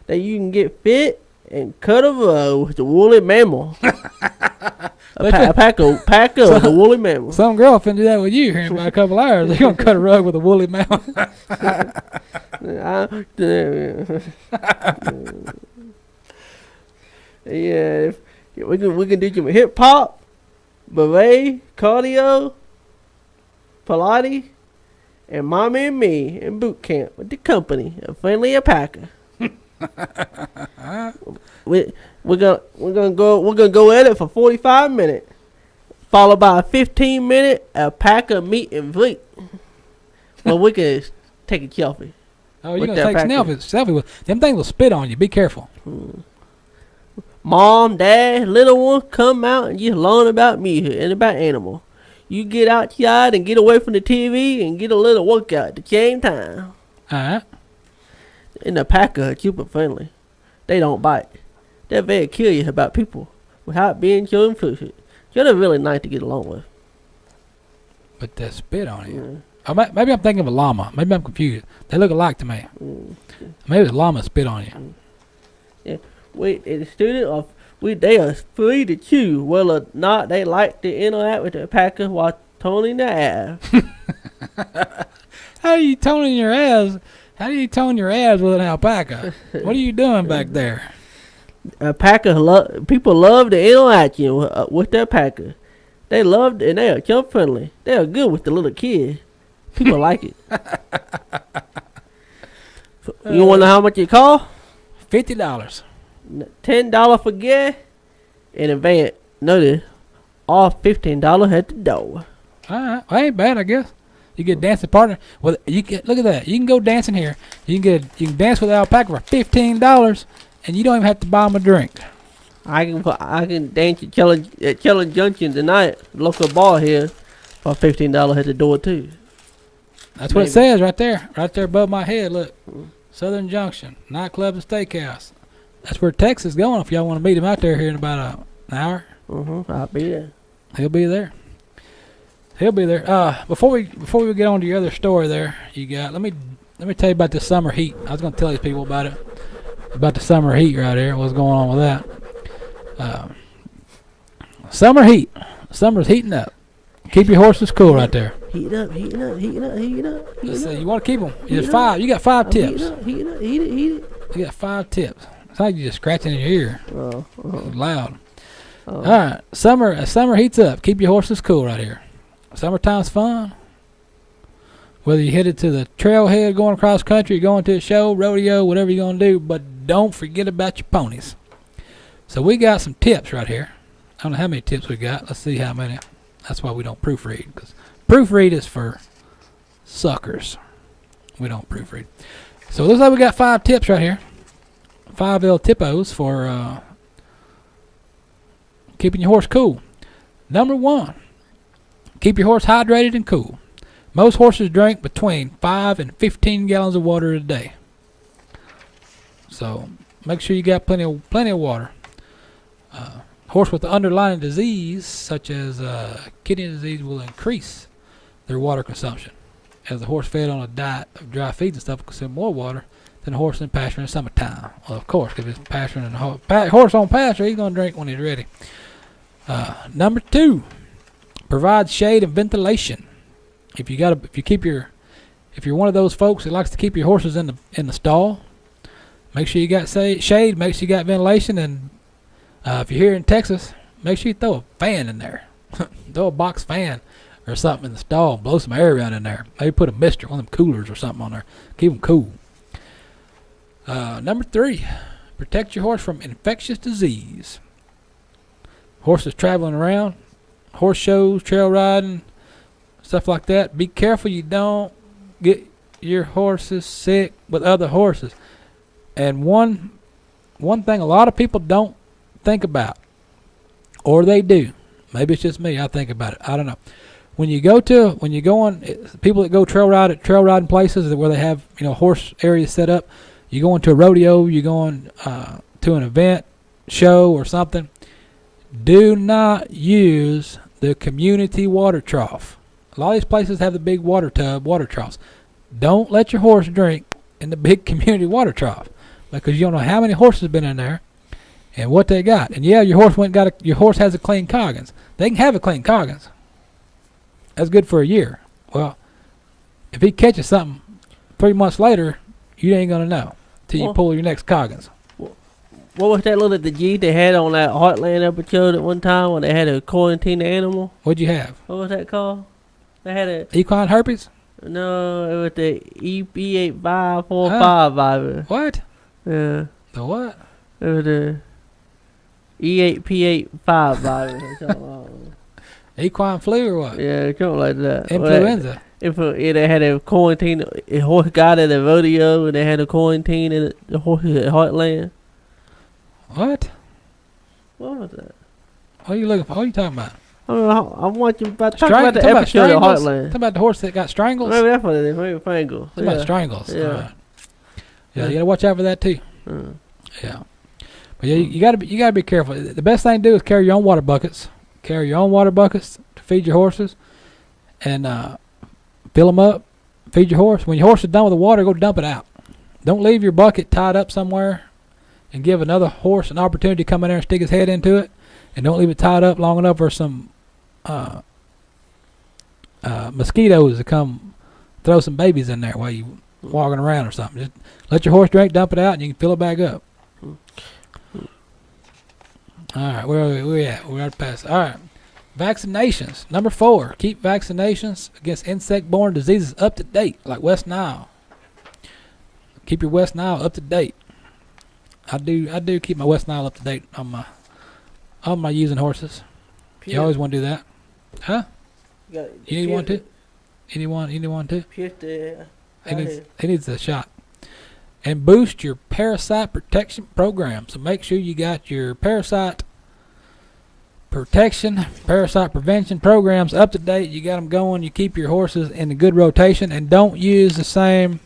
That you can get fit and cut of with the woolly mammal. a pack of the woolly mammal. Some girl finna do that with you here in about a couple hours. They're gonna cut a rug with a woolly mammal. Yeah, we can do some hip hop, ballet, cardio, Pilates, and Mommy and Me in boot camp with the company of Friendly Alpaca. we're gonna go at it for 45 minutes, followed by a 15-minute alpaca meet and greet. Well, we can take a selfie. Oh, you're gonna take selfie with them things will spit on you. Be careful. Mom, Dad, little one, come out and just learn about music and about animals. You get outside and get away from the TV and get a little workout at the same time. Alright. And the alpaca are super friendly. They don't bite. They're very curious about people without being so intrusive. So they're really nice to get along with. But they spit on you. Oh, maybe I'm thinking of a llama. Maybe I'm confused. They look alike to me. Maybe the llama spit on you. Yeah. The students they are free to choose whether or not they like to interact with the alpaca while toning their ass. How are you toning your ass? How do you tone your abs with an alpaca? What are you doing back there? Alpaca people love the interaction with the alpaca. They love and they are jump friendly. They are good with the little kids. People like it. You want to know how much it costs? $50. $10 for gas in advance. Notice, all $15 at the door. All right, well, ain't bad, I guess. You get a dancing partner. Well, you can look at that. You can go dancing here. You can dance with the alpaca for $15, and you don't even have to buy them a drink. I can dance at Challenge Junction tonight, local bar here, for $15 at the door too. That's what it says right there above my head. Look, Southern Junction nightclub and steakhouse. That's where Tex is going. If y'all want to meet him out there here in about an hour, I'll be there. He'll be there. Before we get on to your other story, there you got. Let me tell you about the summer heat. I was going to tell these people about it, about the summer heat right here. What's going on with that? Summer heat. Summer's heating up. Keep your horses cool right there. Heat up. You want to keep them. There's 5. You got 5 tips. Heat it. You got 5 tips. It's like you're just scratching in your ear. It's loud. All right. Summer heats up. Keep your horses cool right here. Summertime's fun. Whether you headed to the trailhead, going across country, going to a show, rodeo, whatever you're going to do, but don't forget about your ponies. So we got some tips right here. I don't know how many tips we got. Let's see how many. That's why we don't proofread, because proofread is for suckers. We don't proofread. So it looks like we got 5 tips right here. 5 L tippos for keeping your horse cool. Number 1, keep your horse hydrated and cool. Most horses drink between 5 and 15 gallons of water a day. So make sure you got plenty of water. Horse with the underlying disease, such as kidney disease, will increase their water consumption. As the horse fed on a diet of dry feeds and stuff will consume more water than a horse in pasture in the summertime. Well, of course, if it's pasture and horse on pasture, he's going to drink when he's ready. Number 2, Provide shade and ventilation. If you're one of those folks that likes to keep your horses in the stall, make sure you got shade. Make sure you got ventilation. And if you're here in Texas, make sure you throw a fan in there. Throw a box fan or something in the stall. Blow some air around in there. Maybe put a mister, one of them coolers or something on there. Keep them cool. Number 3, protect your horse from infectious disease. Horses traveling around, horse shows, trail riding, stuff like that. Be careful you don't get your horses sick with other horses. And one thing a lot of people don't think about, or they do. Maybe it's just me. I think about it. I don't know. When you go on, people that go trail riding places where they have horse areas set up. You go into a rodeo. You going to an event, show or something. Do not use the community water trough. A lot of these places have the big water troughs. Don't let your horse drink in the big community water trough, because you don't know how many horses have been in there and what they got. And yeah, your horse has a clean coggins. They can have a clean coggins. That's good for a year. Well, if he catches something 3 months later, you ain't gonna know till you pull your next coggins. What was that little the G they had on that Heartland episode at one time when they had to quarantine the animal? What'd you have? What was that called? They had a equine herpes? No, it was the E8545 virus. What? Yeah. The what? It was the E8P85 virus. Equine flu or what? Yeah, something like that. Influenza. They had a quarantine. A horse got at a rodeo, and they had a quarantine in the horses at Heartland. What? What was that? What are you looking for? What are you talking about? I don't know. I'm watching about the episode of Heartland. Talking about the horse that got strangles? Maybe that's what it is. Maybe Fangle. Talking about strangles. Yeah. Right. Yeah, you gotta watch out for that too. Yeah. But yeah, you gotta be careful. The best thing to do is carry your own water buckets. Carry your own water buckets to feed your horses, and fill them up. Feed your horse. When your horse is done with the water, go dump it out. Don't leave your bucket tied up somewhere and give another horse an opportunity to come in there and stick his head into it. And don't leave it tied up long enough for some mosquitoes to come throw some babies in there while you walking around or something. Just let your horse drink, dump it out, and you can fill it back up. All right, where are we at? We're at past. All right, vaccinations. Number 4, keep vaccinations against insect-borne diseases up to date, like West Nile. Keep your West Nile up to date. I do keep my West Nile up to date on my using horses. You always want to do that, huh? You need one too. Anyone too? He needs a shot. And boost your parasite protection program. So make sure you got your parasite protection, parasite prevention programs up to date. You got them going. You keep your horses in a good rotation, and don't use the same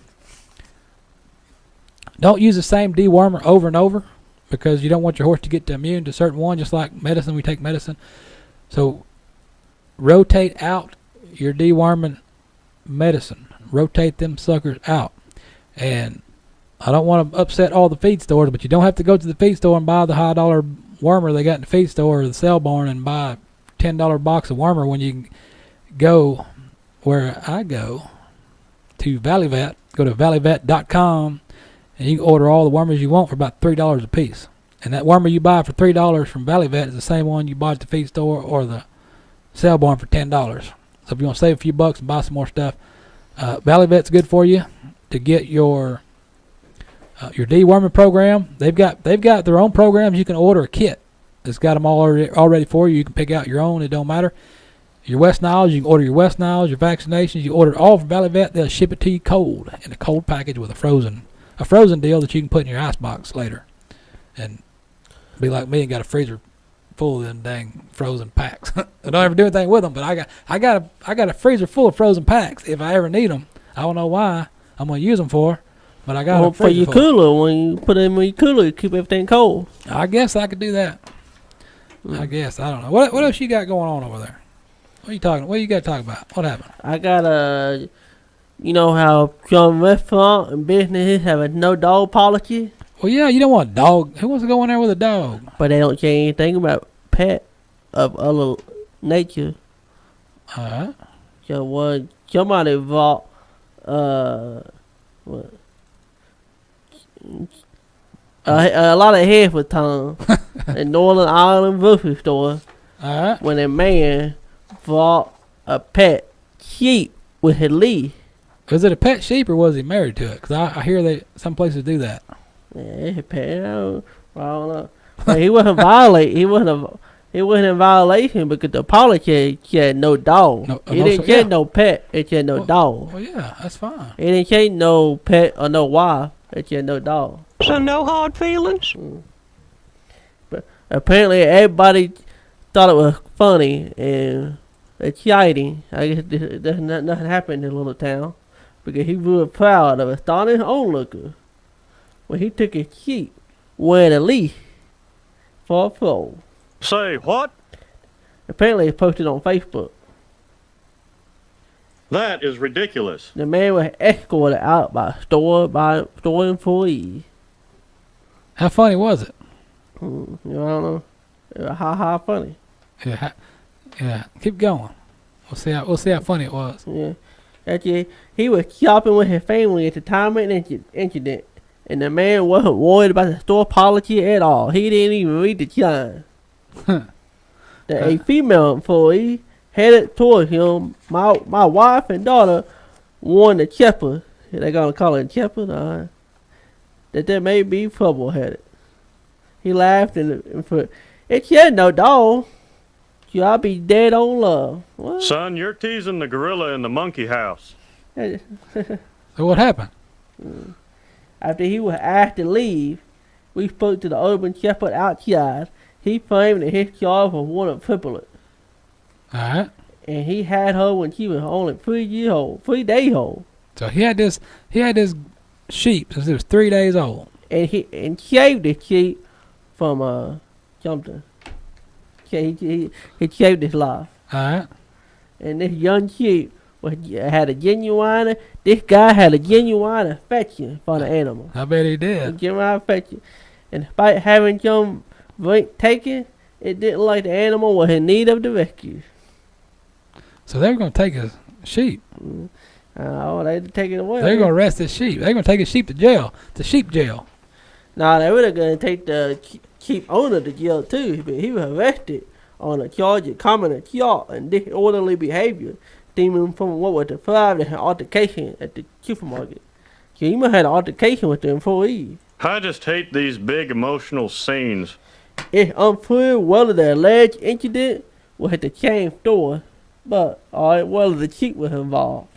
dewormer over and over, because you don't want your horse to get immune to certain one. Just like medicine, we take medicine. So rotate out your deworming medicine. Rotate them suckers out. And I don't want to upset all the feed stores, but you don't have to go to the feed store and buy the high dollar wormer they got in the feed store or the sale barn and buy a $10 box of wormer when you can go where I go to Valley Vet. Go to valleyvet.com and you can order all the wormers you want for about $3 a piece. And that wormer you buy for $3 from Valley Vet is the same one you bought at the feed store or the sale barn for $10. So if you want to save a few bucks and buy some more stuff, Valley Vet's good for you to get your deworming program. They've got their own programs. You can order a kit that's got them all already for you. You can pick out your own. It don't matter. Your West Niles, you can order your West Niles, your vaccinations. You order it all from Valley Vet. They'll ship it to you cold in a cold package with a frozen deal that you can put in your ice box later, and be like me and got a freezer full of them dang frozen packs. I don't ever do anything with them, but I got a freezer full of frozen packs. If I ever need them, I don't know why I'm gonna use them for. But I got for your cooler, when you put them in your cooler, keep everything cold. I guess I could do that. I guess. I don't know. What else you got going on over there? What are you talking? What you got to talk about? What happened? I got you know how some restaurant and businesses have a no dog policy? Well, yeah, you don't want a dog. Who wants to go in there with a dog? But they don't say anything about pet of other nature. All right. So somebody bought what? A lot of hair for Tom in Northern Ireland grocery store All right. when a man bought a pet sheep with his leash. Was it a pet sheep or was he married to it? Because I hear that some places do that. Yeah, it's a pet. I don't know. But he wasn't violate. He wasn't in violation because the policy said no dog. No, It didn't say no pet. It said no dog. Well, yeah, that's fine. It didn't say no pet or no wife. It said no dog. So no hard feelings? But apparently everybody thought it was funny and exciting. I guess nothing happened in the little town because he was proud of it. Thought his own looker when he took his sheep wearing a leash for a foal. Say what? Apparently it's posted on Facebook. That is ridiculous. The man was escorted out by store employees. How funny was it? I don't know. How funny. Yeah. Keep going. We'll see how funny it was. Yeah. Actually, he was shopping with his family at the time of the incident, and the man wasn't worried about the store policy at all. He didn't even read the sign. A female employee headed toward him. My wife and daughter warned the shepherd, they're gonna call it shepherd, that there may be trouble headed. He laughed and put, "It said no dog. Should I be dead on love?" What? Son, you're teasing the gorilla in the monkey house. So what happened? After he was asked to leave, we spoke to the urban shepherd outside. He claimed that his child was one of triplet, All right. and he had her when she was only 3 days old. So he had this sheep since it was 3 days old. And he shaved the sheep from something. He shaved his life. All right. And this young sheep had a genuine. This guy had a genuine affection for the animal. I bet he A did. genuine affection, and despite having some drink taken, it didn't like the animal was in need of the rescue. So they were going to take his sheep. Oh, they take it away. They're going to arrest his sheep. They're going to take his sheep to jail, to sheep jail. Nah, they were going to take the sheep owner to jail too, but he was arrested on a charge of common assault and disorderly behavior, stemming from what was described as an altercation at the supermarket. So he must have had an altercation with the employee. I just hate these big emotional scenes. It's unclear whether the alleged incident was at the chain store, but whether the sheep was involved.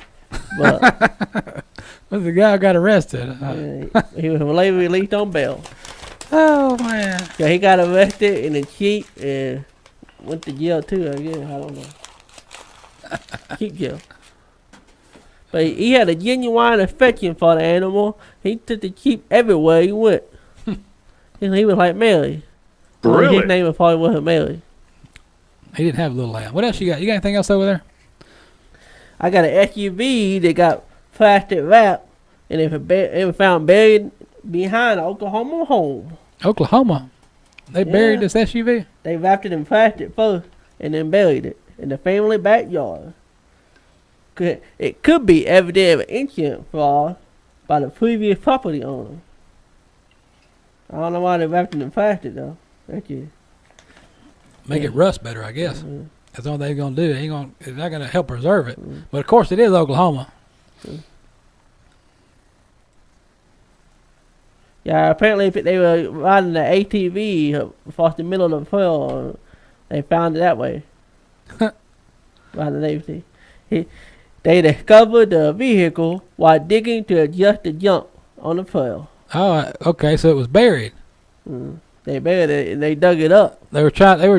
But But the guy got arrested. he was later released on bail. Oh, man. So he got arrested in the sheep and went to jail too, I guess. I don't know. Sheep jail. But he had a genuine affection for the animal. He took the sheep everywhere he went. He was like Mary. Really? His name probably wasn't Mary. He didn't have a little lamb. What else you got? You got anything else over there? I got an SUV that got plastic wrapped and it was found buried behind an Oklahoma home. Oklahoma. They buried Yeah. this SUV? They wrapped it in plastic first and then buried it in the family backyard. It could be evidence of an insurance fraud by the previous property owner. I don't know why they wrapped it in plastic though. Thank you. Make it rust better, I guess. That's all they're going to do. It's not going to help preserve it. But, of course, it is Oklahoma. Yeah, apparently if they were riding the ATV across the middle of the trail. They found it that way. Riding the ATV. They discovered the vehicle while digging to adjust the jump on the trail. Oh, okay, so it was buried. They buried it and they dug it up. They were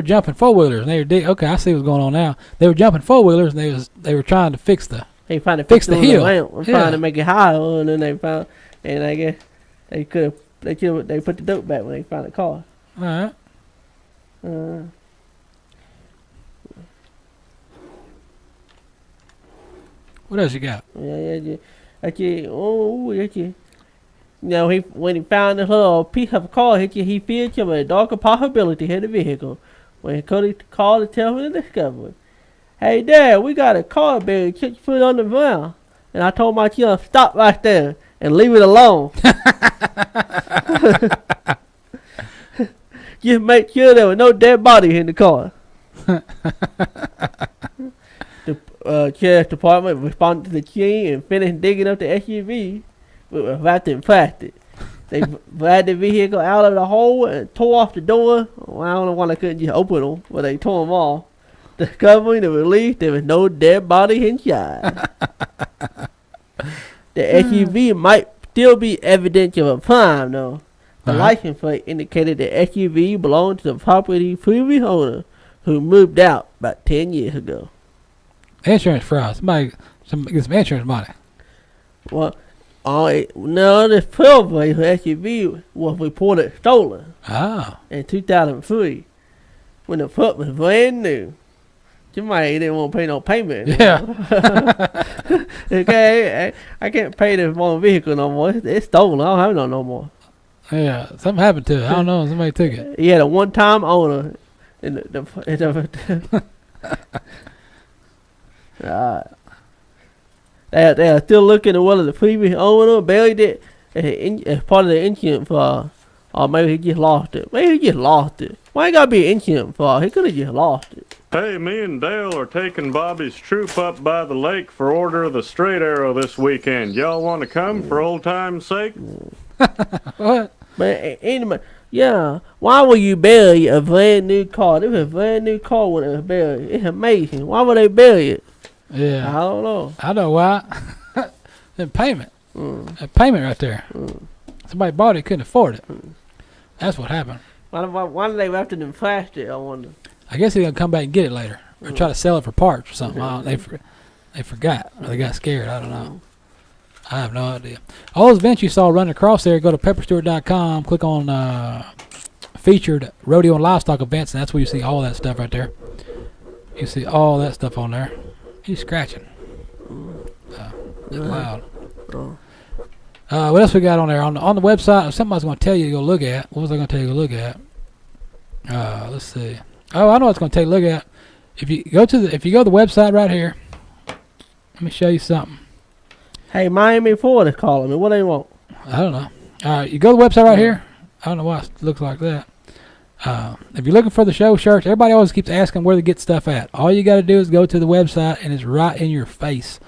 jumping four-wheelers. And they were okay, I see what's going on now. They were jumping four-wheelers, and they were trying to fix the... They trying to Fix fix the the hill. ramp. Yeah. Trying to make it higher, and then they found, and I guess they put the dirt back when they found the car. All right. What else you got? Now, when he found the little piece of a car, he feared some of the darker possibility hit the vehicle. When he called to tell him the discovery, "Hey, Dad, we got a car buried. Can't you put it on the ground?" And I told my son, "Stop right there and leave it alone. Just make sure there was no dead body in the car." The sheriff's department responded to the scene and finished digging up the SUV, but was wrapped in plastic. They dragged the vehicle out of the hole and tore off the door. Well, I don't know why they couldn't just open them, but they tore them off. Discovering the release, there was no dead body inside. The SUV might still be evidence of a crime, though. The license plate indicated the SUV belonged to the property's previous owner, who moved out about 10 years ago. Insurance fraud. Somebody get some insurance money. Well, no, this Trailblazer SUV was reported stolen in 2003 when the truck was brand new. Somebody didn't want to pay no payment. Yeah. Okay, I can't pay this motor vehicle no more. It's stolen. I don't have no more. Yeah, something happened to it. I don't know. Somebody took it. He had a one-time owner. They are still looking at whether the previous owner buried it as part of the insurance fraud, or maybe he just lost it. Why ain't gotta be an insurance fraud? He could have just lost it. Hey, me and Dale are taking Bobby's troop up by the lake for Order of the Straight Arrow this weekend. Y'all want to come for old time's sake? What? But anyway, yeah, why would you bury a brand new car? It was a brand new car when it was buried. It's amazing. Why would they bury it? Yeah. I don't know. I know why. The payment. That payment right there. Somebody bought it, couldn't afford it. That's what happened. Why did they wrap it in plastic, I wonder? I guess they're going to come back and get it later. Or try to sell it for parts or something. They forgot. Or they got scared. I don't know. I have no idea. All those events you saw running across there, go to pepperstewart.com, click on featured rodeo and livestock events, and that's where you see all that stuff right there. You see all that stuff on there. He's scratching. Loud. What else we got on there? On the website, something I was going to tell you to go look at. What was I going to tell you to look at? Let's see. Oh, I know what I was going to tell you to look at. If you go to the website right here, let me show you something. Hey, Miami Ford is calling me. What do they want? I don't know. All right, you go to the website right here. I don't know why it looks like that. If you're looking for the show shirts, everybody always keeps asking where to get stuff at. All you got to do is go to the website, and it's right in your face.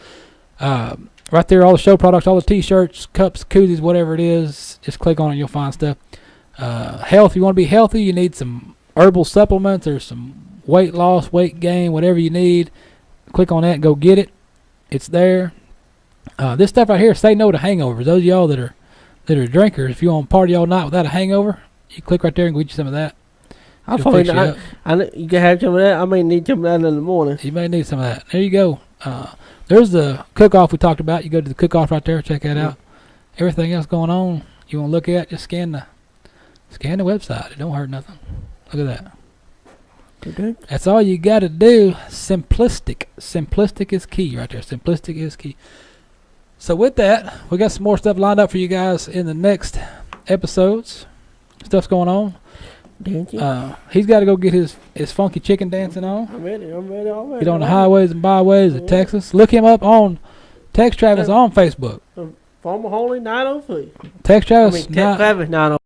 Right there, all the show products, all the T-shirts, cups, koozies, whatever it is. Just click on it, and you'll find stuff. Health, you want to be healthy, you need some herbal supplements or some weight loss, weight gain, whatever you need. Click on that and go get it. It's there. This stuff right here, say no to hangovers. Those of y'all that are drinkers, if you want to party all night without a hangover, you click right there and get you some of that. You can have some of that. I may need some of that in the morning. You may need some of that. There you go. There's the cook-off we talked about. You go to the cook-off right there. Check that out. Everything else going on you want to look at, just scan the website. It don't hurt nothing. Look at that. Okay. That's all you got to do. Simplistic. Simplistic is key right there. Simplistic is key. So with that, we got some more stuff lined up for you guys in the next episodes. Stuff's going on. He's got to go get his funky chicken dancing on. I'm ready already. Get on the highways and byways of Texas. Look him up on Tex Travis on Facebook. Former Holy 903. Tex Travis. Tex Travis 903.